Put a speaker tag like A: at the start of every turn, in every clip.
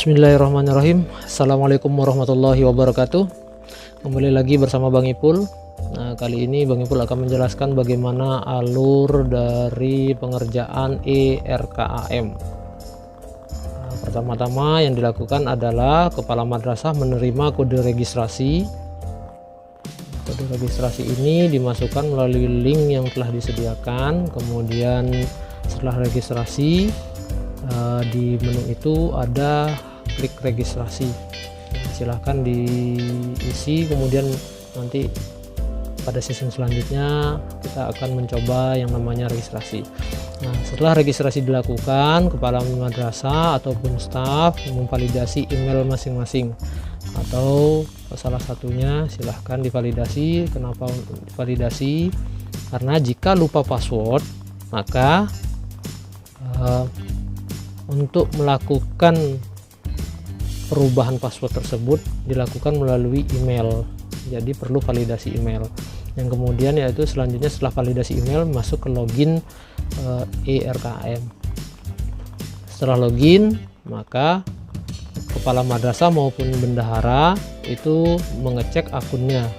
A: Bismillahirrahmanirrahim. Assalamualaikum warahmatullahi wabarakatuh. Kembali lagi bersama Bang Ipul. Nah, kali ini Bang Ipul akan menjelaskan bagaimana alur dari pengerjaan ERKAM. Nah, pertama-tama yang dilakukan adalah kepala madrasah menerima kode registrasi. Kode registrasi ini dimasukkan melalui link yang telah disediakan. Kemudian setelah registrasi, di menu itu ada klik registrasi. Silahkan diisi, kemudian nanti pada season selanjutnya kita akan mencoba yang namanya registrasi. Nah, setelah registrasi dilakukan, kepala madrasah ataupun staf memvalidasi email masing-masing, atau salah satunya silahkan divalidasi. Kenapa divalidasi? Karena jika lupa password, maka untuk melakukan perubahan password tersebut dilakukan melalui email, jadi perlu validasi email. Yang kemudian yaitu selanjutnya setelah validasi email masuk ke login ERKAM. Setelah login, maka kepala madrasah maupun bendahara itu mengecek akunnya,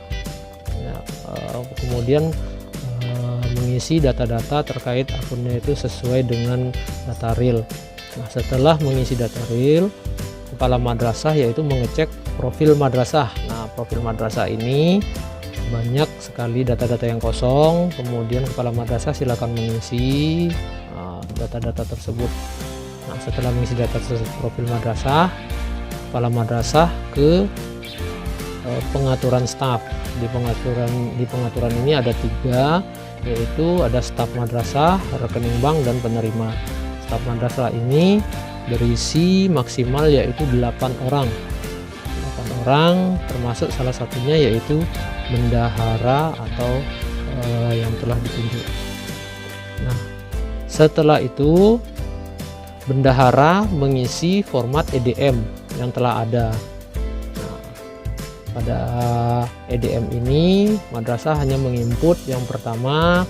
A: kemudian mengisi data-data terkait akunnya itu sesuai dengan data real. Nah, setelah mengisi data real, kepala madrasah yaitu mengecek profil madrasah. Nah, profil madrasah ini banyak sekali data-data yang kosong, kemudian kepala madrasah silakan mengisi data-data tersebut. Nah, setelah mengisi data profil madrasah, kepala madrasah ke pengaturan staf. Di pengaturan ini ada 3, yaitu ada staf madrasah, rekening bank, dan penerima. Staf madrasah ini berisi maksimal yaitu 8 orang. 8 orang termasuk salah satunya yaitu bendahara atau yang telah ditunjuk. Nah, setelah itu bendahara mengisi format EDM yang telah ada. Nah, pada EDM ini madrasah hanya menginput yang pertama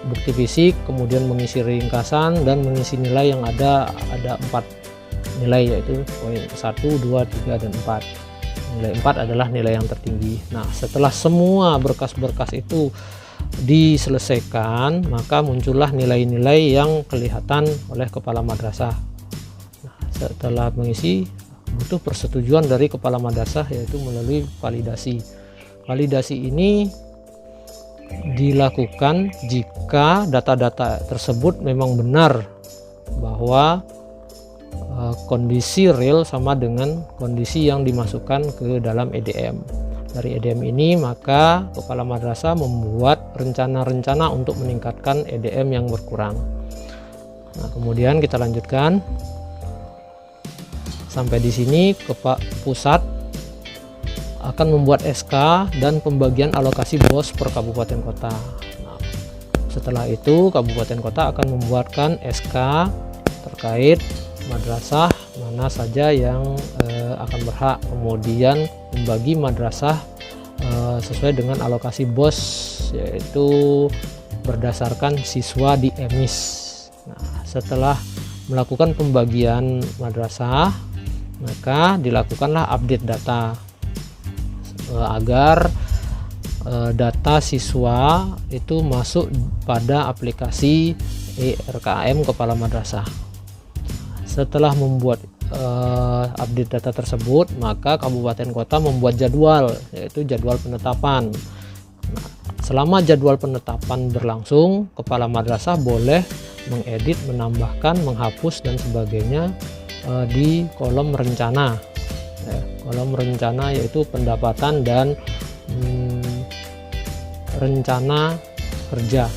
A: bukti fisik, kemudian mengisi ringkasan dan mengisi nilai yang ada 4 nilai, yaitu poin 1, 2, 3, dan 4. Nilai 4 adalah nilai yang tertinggi. Nah, setelah semua berkas-berkas itu diselesaikan, maka muncullah nilai-nilai yang kelihatan oleh kepala madrasah. Nah, setelah mengisi butuh persetujuan dari kepala madrasah, yaitu melalui validasi. Validasi ini dilakukan jika data-data tersebut memang benar bahwa kondisi real sama dengan kondisi yang dimasukkan ke dalam EDM. Dari EDM ini maka kepala madrasah membuat rencana-rencana untuk meningkatkan EDM yang berkurang. Nah, kemudian kita lanjutkan sampai di sini. Pusat akan membuat SK dan pembagian alokasi BOS per kabupaten kota. Nah, setelah itu kabupaten kota akan membuatkan SK terkait madrasah mana saja yang akan berhak, kemudian membagi madrasah sesuai dengan alokasi BOS, yaitu berdasarkan siswa di EMIS. Nah, setelah melakukan pembagian madrasah, maka dilakukanlah update data agar data siswa itu masuk pada aplikasi ERKAM kepala madrasah. Setelah membuat update data tersebut, maka kabupaten kota membuat jadwal, yaitu jadwal penetapan. Nah, selama jadwal penetapan berlangsung, kepala madrasah boleh mengedit, menambahkan, menghapus, dan sebagainya di kolom rencana. Kolom rencana yaitu pendapatan dan rencana kerja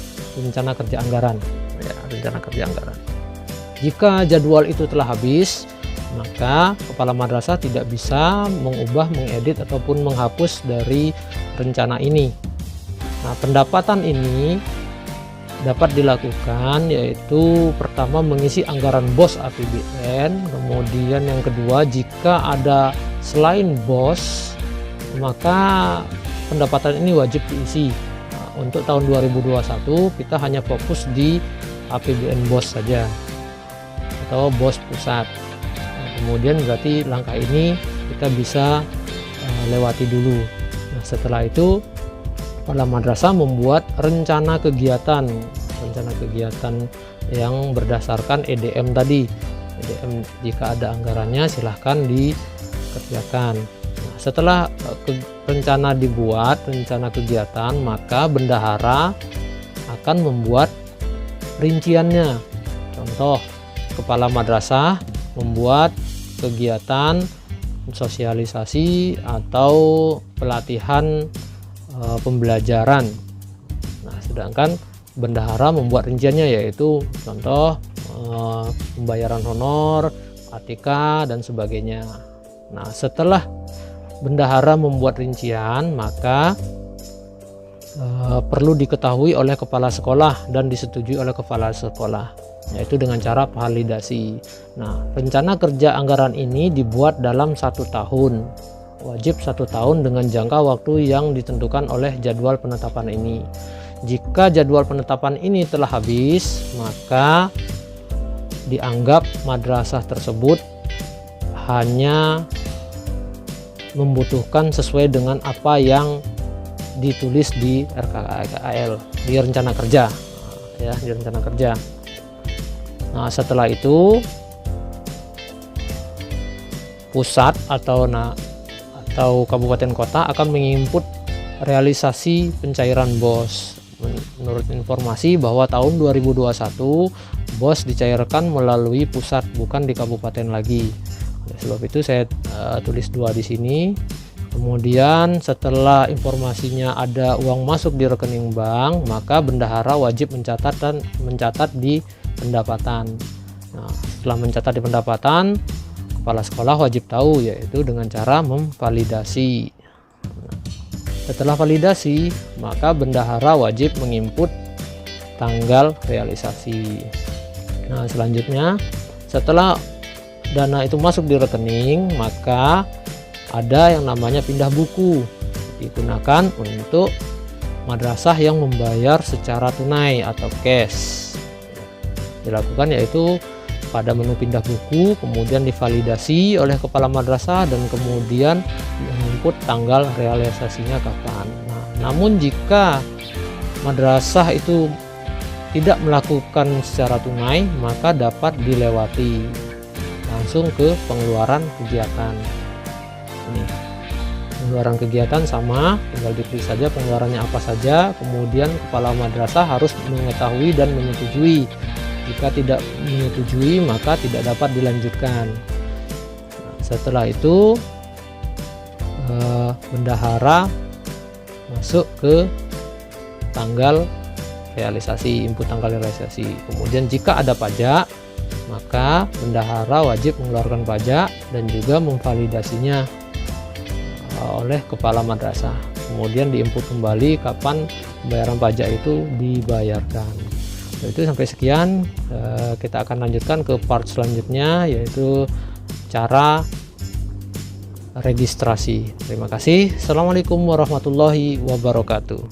A: anggaran, rencana kerja anggaran. Jika jadwal itu telah habis, maka kepala madrasah tidak bisa mengubah, mengedit, ataupun menghapus dari rencana ini. Nah, pendapatan ini dapat dilakukan yaitu pertama mengisi anggaran BOS APBN, kemudian yang kedua jika ada selain BOS maka pendapatan ini wajib diisi. Nah, untuk tahun 2021 kita hanya fokus di APBN BOS saja atau BOS pusat. Nah, kemudian berarti langkah ini kita bisa lewati dulu. Nah, setelah itu kepala madrasah membuat rencana kegiatan yang berdasarkan EDM tadi. EDM jika ada anggarannya silahkan dikerjakan. Nah, setelah rencana dibuat, rencana kegiatan, maka bendahara akan membuat rinciannya. Contoh, kepala madrasah membuat kegiatan sosialisasi atau pelatihan pembelajaran. Nah, sedangkan bendahara membuat rinciannya, yaitu contoh pembayaran honor, ATK dan sebagainya. Nah, setelah bendahara membuat rincian, maka perlu diketahui oleh kepala sekolah dan disetujui oleh kepala sekolah, yaitu dengan cara validasi. Nah, rencana kerja anggaran ini dibuat dalam 1 tahun, wajib 1 tahun dengan jangka waktu yang ditentukan oleh jadwal penetapan ini. Jika jadwal penetapan ini telah habis, maka dianggap madrasah tersebut hanya membutuhkan sesuai dengan apa yang ditulis di RKKL, di rencana kerja, ya, di rencana kerja. Nah, setelah itu pusat atau kabupaten kota akan menginput realisasi pencairan BOS. Menurut informasi bahwa tahun 2021 BOS dicairkan melalui pusat, bukan di kabupaten lagi. Oleh sebab itu saya tulis 2 di sini. Kemudian setelah informasinya ada uang masuk di rekening bank, maka bendahara wajib mencatat di pendapatan. Nah, setelah mencatat di pendapatan, kepala sekolah wajib tahu, yaitu dengan cara memvalidasi. Setelah validasi, maka bendahara wajib menginput tanggal realisasi. Nah, selanjutnya setelah dana itu masuk di rekening, maka ada yang namanya pindah buku, digunakan untuk madrasah yang membayar secara tunai atau cash. Dilakukan yaitu pada menu pindah buku, kemudian divalidasi oleh kepala madrasah dan kemudian menginput tanggal realisasinya kapan. Nah, namun jika madrasah itu tidak melakukan secara tunai, maka dapat dilewati langsung ke pengeluaran kegiatan. Ini pengeluaran kegiatan sama, tinggal diklik saja pengeluarannya apa saja, kemudian kepala madrasah harus mengetahui dan menyetujui. Jika tidak menyetujui, maka tidak dapat dilanjutkan. Nah, setelah itu bendahara masuk ke tanggal realisasi, input tanggal realisasi. Kemudian jika ada pajak, maka bendahara wajib mengeluarkan pajak dan juga memvalidasinya oleh kepala madrasah. Kemudian diinput kembali kapan pembayaran pajak itu dibayarkan. Itu sampai sekian, kita akan lanjutkan ke part selanjutnya, yaitu cara registrasi. Terima kasih. Assalamualaikum warahmatullahi wabarakatuh.